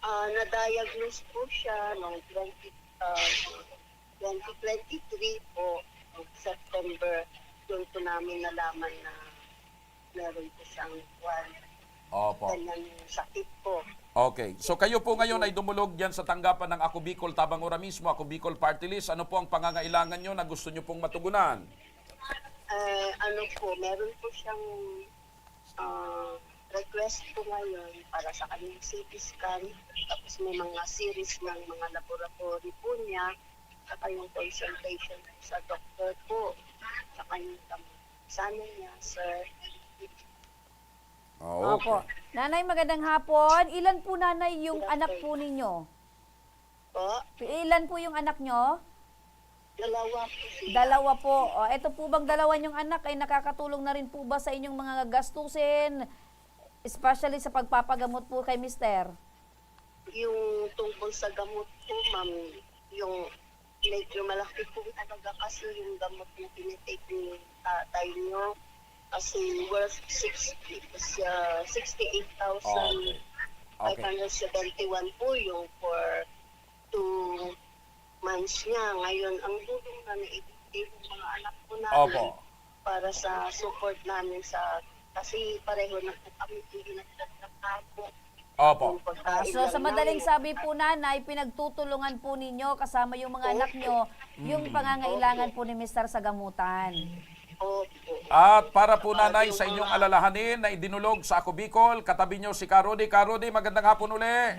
Na-diagnose po siya noong 2023 po, September. Doon po namin nalaman na meron po siyang ganyang sakit po. Okay. So kayo po ngayon ay dumulog dyan sa tanggapan ng Ako Bicol Tabang Ora mismo, Ako Bicol Party List. Ano po ang pangangailangan nyo na gusto nyo pong matugunan? Meron po siyang request po ngayon para sa kanyang CT scan. Tapos may mga series ng mga laboratory po niya. Saka yung consultation sa doktor po. Saka yung sana niya, sir, Oh, Opo. Nanay, magandang hapon. Ilan po, nanay, yung anak po ninyo? Ilan po yung anak nyo? Dalawa po siya. Dalawa po. O, ito po bang dalawa niyong anak ay nakakatulong na rin po ba sa inyong mga gastusin? Especially sa pagpapagamot po kay mister? Yung tungkol sa gamot po, ma'am, yung medyo malaki po talaga kasi yung gamot na tinitake ni tatay niyo. Kasi worth 68,571 po yung for 2 months niya. Ngayon, ang tulong na naibigay ng mga anak po namin para sa support namin kasi pareho na po kami hindi nagtatrabaho. Opo. So sa madaling sabi po, nanay, pinagtutulungan po ninyo kasama yung mga anak nyo yung pangangailangan po ni mister sa gamutan. At para po, nanay, sa inyong alalahanin na idinulog sa Ako Bicol, katabi nyo si Karudi. Karudi, magandang hapon uli.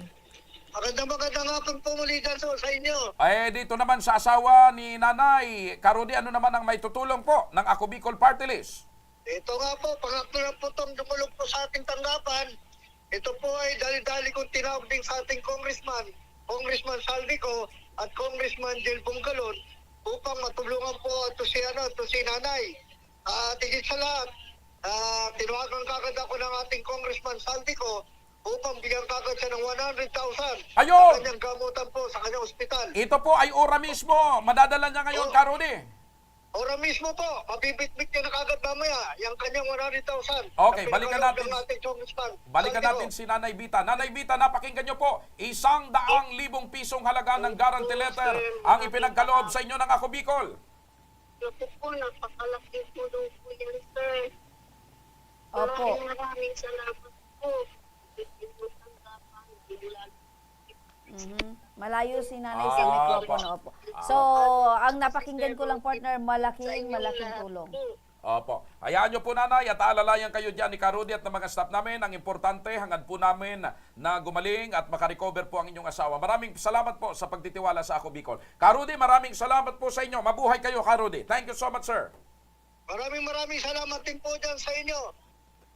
Magandang hapon po muli dyan sa inyo. Dito naman sa asawa ni nanay, Karudi, ano naman ang may tutulong po ng Ako Bicol Party List? Ito nga po, pangatlo na po itong dumulog po sa ating tanggapan. Ito po ay dali-dali kong tinawag din sa ating Congressman Saldico at Congressman Jel Bunggalon upang matulungan po ito si nanay. Tigit sa lahat, tinawagan kagad ako ng ating Congressman Saldico upang bigyan kagad siya ng 100,000 Ayun! sa kanyang gamutan po sa kanyang ospital. Ito po ay ora mismo. Madadala niya ngayon, Karudi. Ora mismo po, mabibitbit niya na kagad mamaya yung kanyang 100,000. Okay, balikan natin. Balikan Saldico. natin si Nanay Vita. Nanay Vita, napakinggan niyo po, 100,000 pisong halaga ng guarantee letter ang ipinagkaloob sa inyo ng Ako Bicol. Ito po, napakalaki po doon po yan, sir. Opo. Maraming salamat po. Malayo si nanay sa mikropono. Opo. So, ang napakinggan ko lang, partner, malaking tulong. Opo. Hayaan nyo po, nanay, at aalalayan kayo dyan ni Karudi at ng mga staff namin. Ang importante, hangad po namin na gumaling at makarecover po ang inyong asawa. Maraming salamat po sa pagtitiwala sa Ako Bicol. Karudi, maraming salamat po sa inyo. Mabuhay kayo, Karudi. Thank you so much, sir. Maraming salamat din po dyan sa inyo.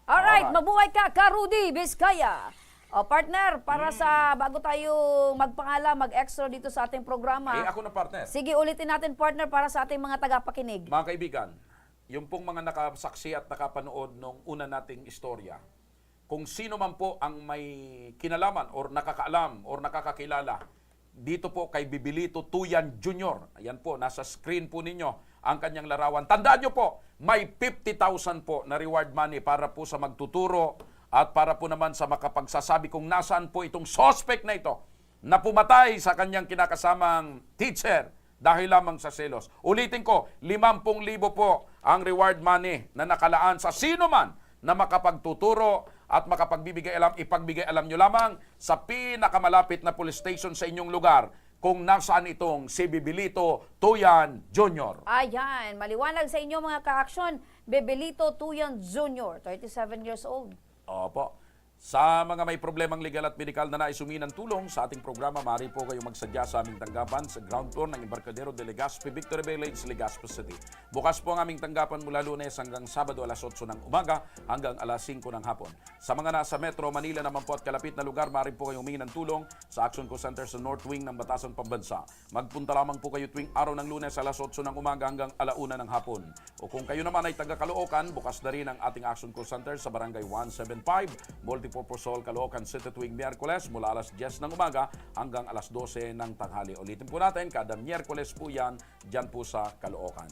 Alright, mabuhay ka, Karudi Vizcaya. O partner, para sa bago tayo magpangala, mag-extra dito sa ating programa. Ako na, partner. Sige, ulitin natin, partner, para sa ating mga tagapakinig. Mga kaibigan, yung pong mga nakasaksi at nakapanood nung una nating istorya, kung sino man po ang may kinalaman or nakakaalam or nakakakilala, dito po kay Bibilito Tuyan Jr. Ayan po, nasa screen po ninyo ang kanyang larawan. Tandaan nyo po, may 50,000 po na reward money para po sa magtuturo at para po naman sa makapagsasabi kung nasaan po itong suspect na ito na pumatay sa kanyang kinakasamang teacher dahil lamang sa selos. Ulitin ko, 50,000 po ang reward money na nakalaan sa sino man na makapagtuturo at makapagbibigay alam, ipagbigay alam nyo lamang sa pinakamalapit na police station sa inyong lugar kung nasaan itong si Bibilito Tuyan Jr. Ayan, maliwanag sa inyo mga ka-aksyon, Bibilito Tuyan Jr., 37 years old. Opo. Sa mga may problemang legal at medikal na nais humingi ng tulong sa ating programa, maaari po kayong magsadya sa aming tanggapan sa ground floor ng Embarcadero de Legazpi, Victory Village, Legazpi City. Bukas po ang aming tanggapan mula Lunes hanggang Sabado alas 8 ng umaga hanggang alas 5 ng hapon. Sa mga nasa Metro Manila naman po at kalapit na lugar, maaari po kayong humingi ng tulong sa Action Call Center sa North Wing ng Batasan Pambansa. Magpunta lamang po kayo tuwing araw ng Lunes alas 8 ng umaga hanggang alauna ng hapon. O kung kayo naman ay taga Caloocan, bukas na rin ang ating Action Call Center sa Barangay 175, Multipurpose Hall, Caloocan City tuwing Miyerkules mula alas 10 ng umaga hanggang alas 12 ng tanghali. Ulitin po natin, kada Miyerkules po yan, dyan po sa Caloocan.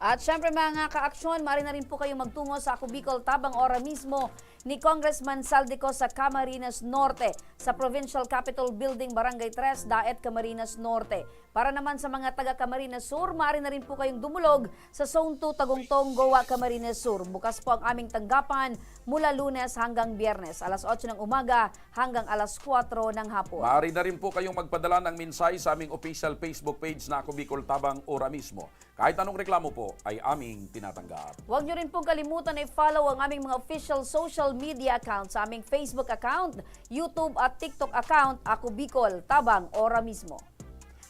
At syempre mga ka-aksyon, maaari na rin po kayo magtungo sa Ako Bicol tabang ora mismo ni Congressman Saldico sa Camarines Norte, sa Provincial Capitol Building, Barangay 3, Daet, Camarines Norte. Para naman sa mga taga Camarines Sur, maaari na rin po kayong dumulog sa Zone 2 Tagungtong, Goa, Camarines Sur. Bukas po ang aming tanggapan mula Lunes hanggang Biyernes, alas 8 ng umaga hanggang alas 4 ng hapon. Maaari na rin po kayong magpadala ng mensahe sa aming official Facebook page na Ako Bicol tabang ora mismo. Kahit anong reklamo po ay aming tinatanggap. Huwag nyo rin pong kalimutan na i-follow ang aming mga official social media account sa aming Facebook account, YouTube at TikTok account, Ako Bicol tabang ora mismo.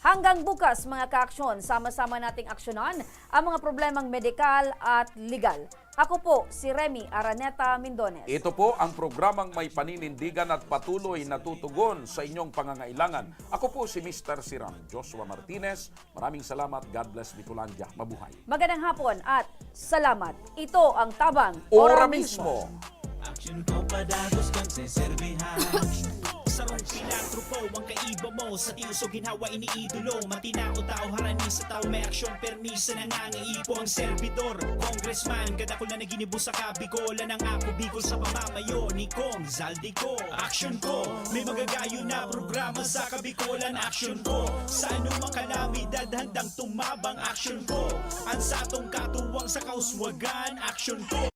Hanggang bukas mga ka-aksyon, sama-sama nating aksyonan ang mga problemang medikal at legal. Ako po si Remy Araneta Mindones. Ito po ang programang may paninindigan at patuloy na tutugon sa inyong pangangailangan. Ako po si Mr. Siram Joshua Martinez. Maraming salamat. God bless Bicolandia. Mabuhay. Magandang hapon at salamat. Ito ang Tabang Ora mismo. Action ko padagos kang seserbihan. Sarong pinatrupo ang kaiba mo. Sa tiusog ginhawa iniidolo. Matinao tao harani sa tao. May aksyon permisa na nangaipo ang servidor. Congressman kada ko na naginibo sa Kabikolan. Ang ako Bicol sa pamamayo ni Kong Zaldico. Action ko may magagayo na programa sa Kabikolan. Action ko sa anumang kalamidad handang tumabang. Action ko ang satong katuwang sa kauswagan. Action ko